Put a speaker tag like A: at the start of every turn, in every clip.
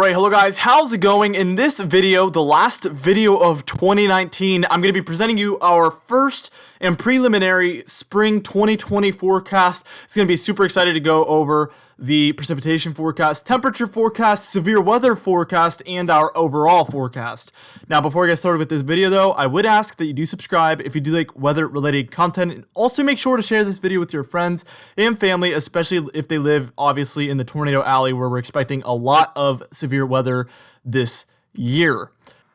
A: Alright, hello guys, how's it going? In this video, the last video of 2019, I'm going to be presenting you our first and preliminary spring 2020 forecast. It's going to be super excited to go over the precipitation forecast, temperature forecast, severe weather forecast, and our overall forecast. Now, before I get started with this video though, I would ask that you do subscribe if you do like weather-related content, and also make sure to share this video with your friends and family, especially if they live, obviously, in the Tornado Alley where we're expecting a lot of severe weather this year.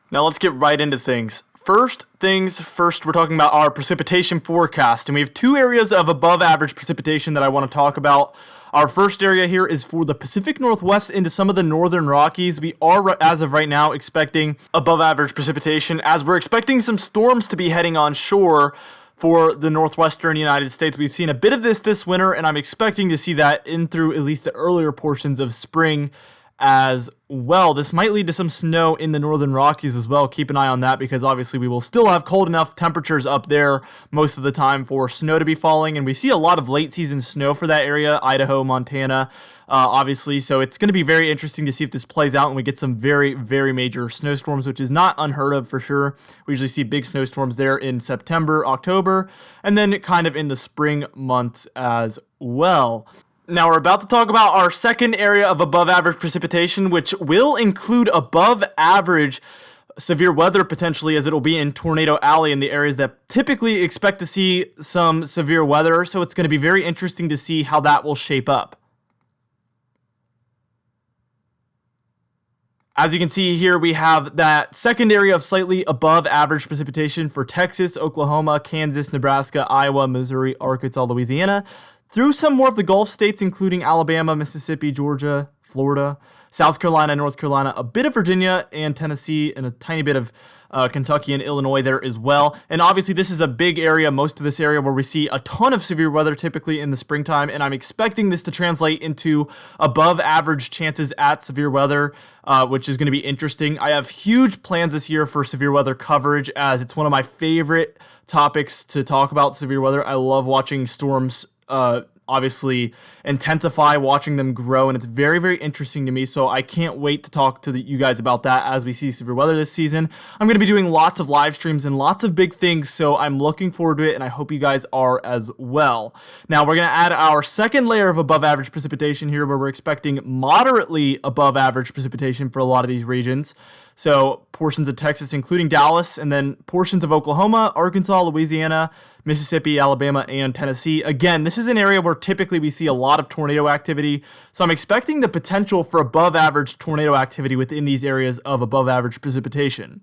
A: Now, let's get right into things. First things first, we're talking about our precipitation forecast, and we have two areas of above average precipitation that I want to talk about. Our first area here is for the Pacific Northwest into some of the northern Rockies. We are, as of right now, expecting above average precipitation, as we're expecting some storms to be heading on shore for the northwestern United States. We've seen a bit of this winter, and I'm expecting to see that in through at least the earlier portions of spring as well. This might lead to some snow in the northern Rockies as well. Keep an eye on that, because obviously we will still have cold enough temperatures up there most of the time for snow to be falling, and we see a lot of late season snow for that area, Idaho, Montana, obviously. So it's going to be very interesting to see if this plays out and we get some very, very major snowstorms, which is not unheard of for sure. We usually see big snowstorms there in September, October, and then kind of in the spring months as well. Now, we're about to talk about our second area of above average precipitation, which will include above average severe weather potentially, as it'll be in Tornado Alley in the areas that typically expect to see some severe weather. So it's going to be very interesting to see how that will shape up. As you can see here, we have that second area of slightly above average precipitation for Texas, Oklahoma, Kansas, Nebraska, Iowa, Missouri, Arkansas, Louisiana, through some more of the Gulf states, including Alabama, Mississippi, Georgia, Florida, South Carolina, North Carolina, a bit of Virginia and Tennessee, and a tiny bit of Kentucky and Illinois there as well. And obviously this is a big area, most of this area, where we see a ton of severe weather typically in the springtime, and I'm expecting this to translate into above average chances at severe weather, which is going to be interesting. I have huge plans this year for severe weather coverage, as it's one of my favorite topics to talk about, severe weather. I love watching storms obviously intensify, watching them grow, and it's very, very interesting to me. So I can't wait to talk to you guys about that as we see severe weather this season. I'm going to be doing lots of live streams and lots of big things, so I'm looking forward to it, and I hope you guys are as well. Now, we're going to add our second layer of above average precipitation here, where we're expecting moderately above average precipitation for a lot of these regions. So portions of Texas, including Dallas, and then portions of Oklahoma, Arkansas, Louisiana, Mississippi, Alabama, and Tennessee. Again, this is an area where typically we see a lot of tornado activity, so I'm expecting the potential for above average tornado activity within these areas of above average precipitation.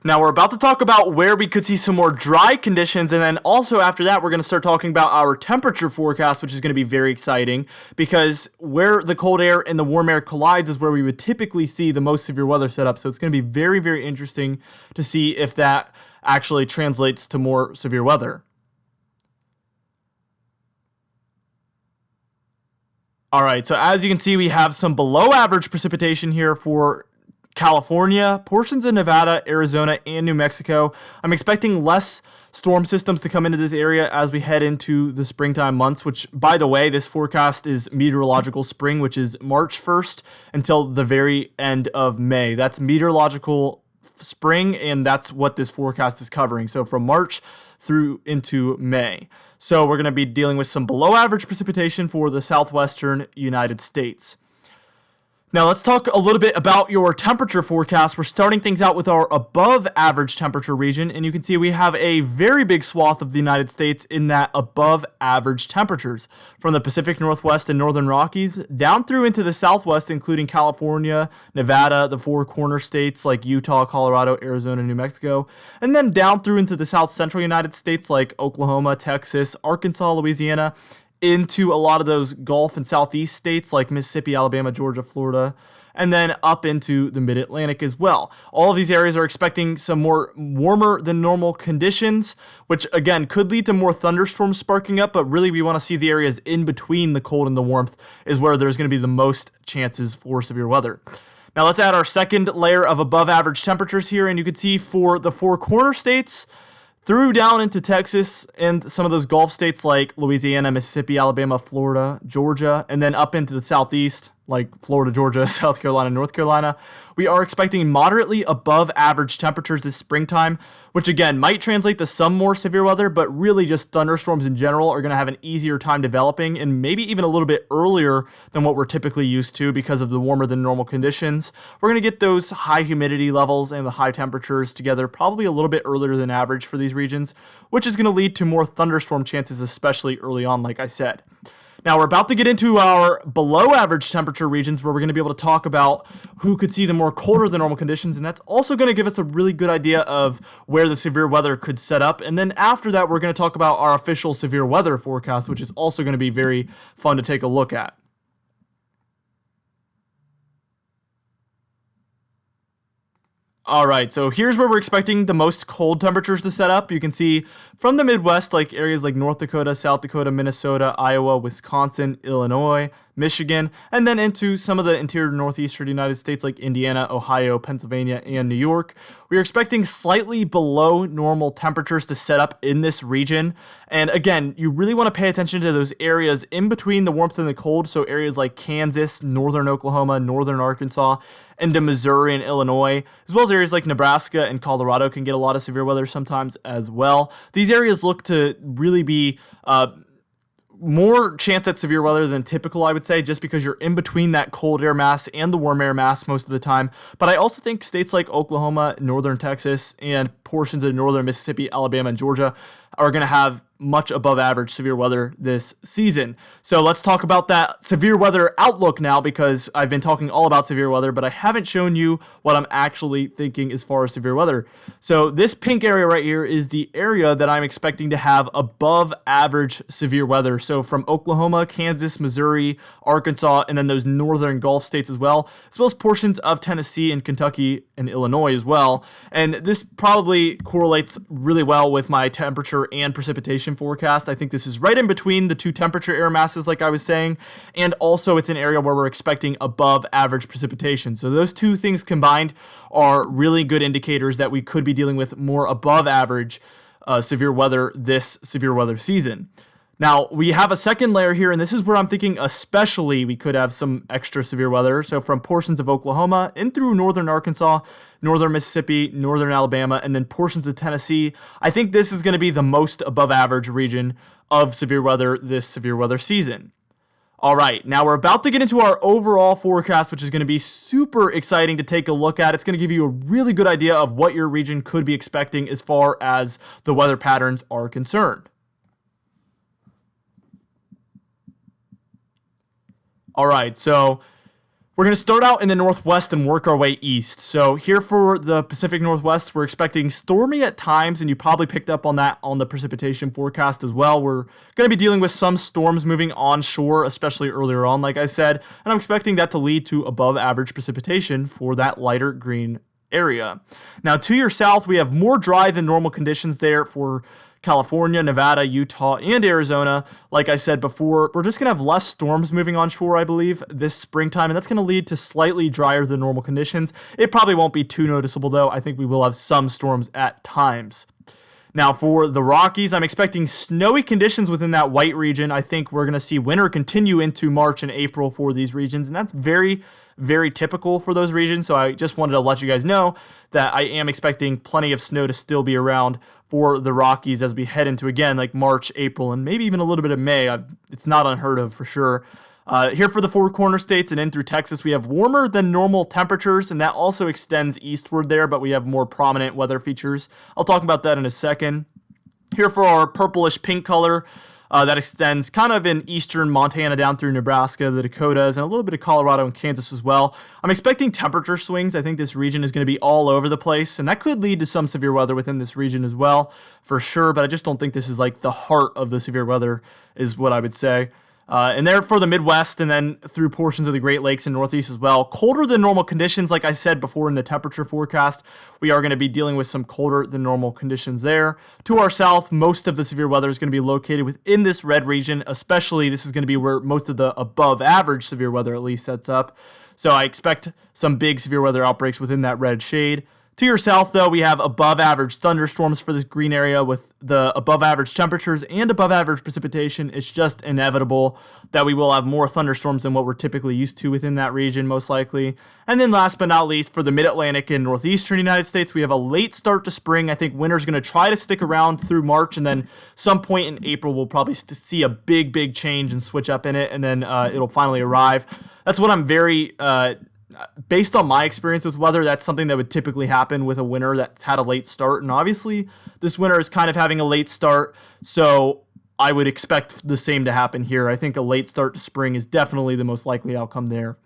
A: Now, we're about to talk about where we could see some more dry conditions, and then also after that, we're going to start talking about our temperature forecast, which is going to be very exciting, because where the cold air and the warm air collides is where we would typically see the most severe weather setup. So it's going to be very, very interesting to see if that actually translates to more severe weather. All right, so as you can see, we have some below average precipitation here for California, portions of Nevada, Arizona, and New Mexico. I'm expecting less storm systems to come into this area as we head into the springtime months, which, by the way, this forecast is meteorological spring, which is March 1st until the very end of May. That's meteorological spring, and that's what this forecast is covering. So from March through into May. So we're going to be dealing with some below average precipitation for the southwestern United States. Now, let's talk a little bit about your temperature forecast. We're starting things out with our above average temperature region, and you can see we have a very big swath of the United States in that above average temperatures, from the Pacific Northwest and Northern Rockies down through into the Southwest, including California, Nevada, the four corner states like Utah, Colorado, Arizona, New Mexico, and then down through into the South Central United States like Oklahoma, Texas, Arkansas, Louisiana, into a lot of those Gulf and Southeast states like Mississippi, Alabama, Georgia, Florida, and then up into the Mid-Atlantic as well. All of these areas are expecting some more warmer than normal conditions, which again could lead to more thunderstorms sparking up, but really we want to see the areas in between the cold and the warmth is where there's going to be the most chances for severe weather. Now let's add our second layer of above average temperatures here, and you can see for the four corner states, through down into Texas and some of those Gulf states like Louisiana, Mississippi, Alabama, Florida, Georgia, and then up into the Southeast, like Florida, Georgia, South Carolina, North Carolina. We are expecting moderately above average temperatures this springtime, which again might translate to some more severe weather, but really just thunderstorms in general are going to have an easier time developing and maybe even a little bit earlier than what we're typically used to because of the warmer than normal conditions. We're going to get those high humidity levels and the high temperatures together probably a little bit earlier than average for these regions, which is going to lead to more thunderstorm chances, especially early on, like I said. Now, we're about to get into our below average temperature regions where we're going to be able to talk about who could see the more colder than normal conditions, and that's also going to give us a really good idea of where the severe weather could set up. And then after that, we're going to talk about our official severe weather forecast, which is also going to be very fun to take a look at. All right, so here's where we're expecting the most cold temperatures to set up. You can see from the Midwest, like areas like North Dakota, South Dakota, Minnesota, Iowa, Wisconsin, Illinois, Michigan, and then into some of the interior northeastern United States like Indiana, Ohio, Pennsylvania, and New York. We are expecting slightly below normal temperatures to set up in this region. And again, you really want to pay attention to those areas in between the warmth and the cold. So areas like Kansas, northern Oklahoma, northern Arkansas, into Missouri and Illinois, as well as areas like Nebraska and Colorado can get a lot of severe weather sometimes as well. These areas look to really be more chance at severe weather than typical, I would say, just because you're in between that cold air mass and the warm air mass most of the time. But I also think states like Oklahoma, northern Texas, and portions of northern Mississippi, Alabama, and Georgia are going to have much above average severe weather this season. So let's talk about that severe weather outlook now, because I've been talking all about severe weather, but I haven't shown you what I'm actually thinking as far as severe weather. So this pink area right here is the area that I'm expecting to have above average severe weather. So from Oklahoma, Kansas, Missouri, Arkansas, and then those northern Gulf states as well as portions of Tennessee and Kentucky and Illinois as well. And this probably correlates really well with my temperature and precipitation forecast. I think this is right in between the two temperature air masses, like I was saying, and also it's an area where we're expecting above average precipitation. So those two things combined are really good indicators that we could be dealing with more above average severe weather this severe weather season. Now, we have a second layer here, and this is where I'm thinking especially we could have some extra severe weather. So from portions of Oklahoma in through northern Arkansas, northern Mississippi, northern Alabama, and then portions of Tennessee, I think this is going to be the most above average region of severe weather this severe weather season. All right, now we're about to get into our overall forecast, which is going to be super exciting to take a look at. It's going to give you a really good idea of what your region could be expecting as far as the weather patterns are concerned. All right, so we're going to start out in the Northwest and work our way east. So here for the Pacific Northwest, we're expecting stormy at times, and you probably picked up on that on the precipitation forecast as well. We're going to be dealing with some storms moving onshore, especially earlier on, like I said, and I'm expecting that to lead to above average precipitation for that lighter green area. Now, to your south, we have more dry than normal conditions there for California, Nevada, Utah, and Arizona. Like I said before, we're just going to have less storms moving onshore, I believe, this springtime, and that's going to lead to slightly drier than normal conditions. It probably won't be too noticeable, though. I think we will have some storms at times. Now, for the Rockies, I'm expecting snowy conditions within that white region. I think we're going to see winter continue into March and April for these regions, and that's very, very typical for those regions. So I just wanted to let you guys know that I am expecting plenty of snow to still be around for the Rockies as we head into, again, like March, April, and maybe even a little bit of May. It's not unheard of for sure. Here for the Four Corner States and in through Texas, we have warmer than normal temperatures, and that also extends eastward there, but we have more prominent weather features. I'll talk about that in a second. Here for our purplish pink color, that extends kind of in eastern Montana down through Nebraska, the Dakotas, and a little bit of Colorado and Kansas as well. I'm expecting temperature swings. I think this region is going to be all over the place, and that could lead to some severe weather within this region as well, for sure, but I just don't think this is like the heart of the severe weather is what I would say. And there for the Midwest and then through portions of the Great Lakes and Northeast as well. Colder than normal conditions, like I said before in the temperature forecast. We are going to be dealing with some colder than normal conditions there. To our south, most of the severe weather is going to be located within this red region, especially this is going to be where most of the above average severe weather at least sets up. So I expect some big severe weather outbreaks within that red shade. To your south, though, we have above average thunderstorms for this green area with the above average temperatures and above average precipitation. It's just inevitable that we will have more thunderstorms than what we're typically used to within that region, most likely. And then last but not least, for the mid-Atlantic and northeastern United States, we have a late start to spring. I think winter's going to try to stick around through March, and then some point in April, we'll probably see a big change and switch up in it, and then it'll finally arrive. That's what I'm very... based on my experience with weather, that's something that would typically happen with a winter that's had a late start. And obviously, this winter is kind of having a late start, so I would expect the same to happen here. I think a late start to spring is definitely the most likely outcome there.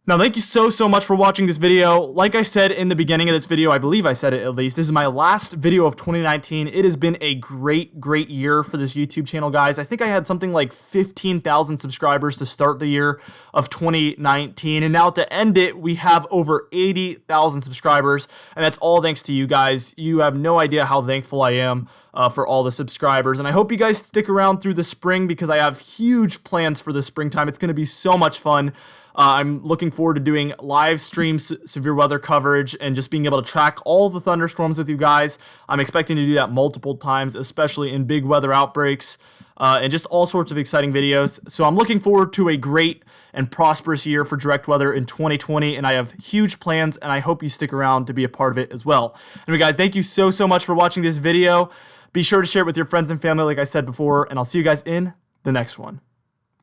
A: Now, thank you so much for watching this video. Like I said in the beginning of this video, I believe I said it at least, this is my last video of 2019. It has been a great year for this YouTube channel, guys. I think I had something like 15,000 subscribers to start the year of 2019. And now to end it, we have over 80,000 subscribers. And that's all thanks to you guys. You have no idea how thankful I am for all the subscribers. And I hope you guys stick around through the spring because I have huge plans for the springtime. It's going to be so much fun. I'm looking forward to doing live streams, severe weather coverage, and just being able to track all the thunderstorms with you guys. I'm expecting to do that multiple times, especially in big weather outbreaks, and just all sorts of exciting videos. So I'm looking forward to a great and prosperous year for direct weather in 2020, and I have huge plans, and I hope you stick around to be a part of it as well. Anyway, guys, thank you so much for watching this video. Be sure to share it with your friends and family, like I said before, and I'll see you guys in the next one.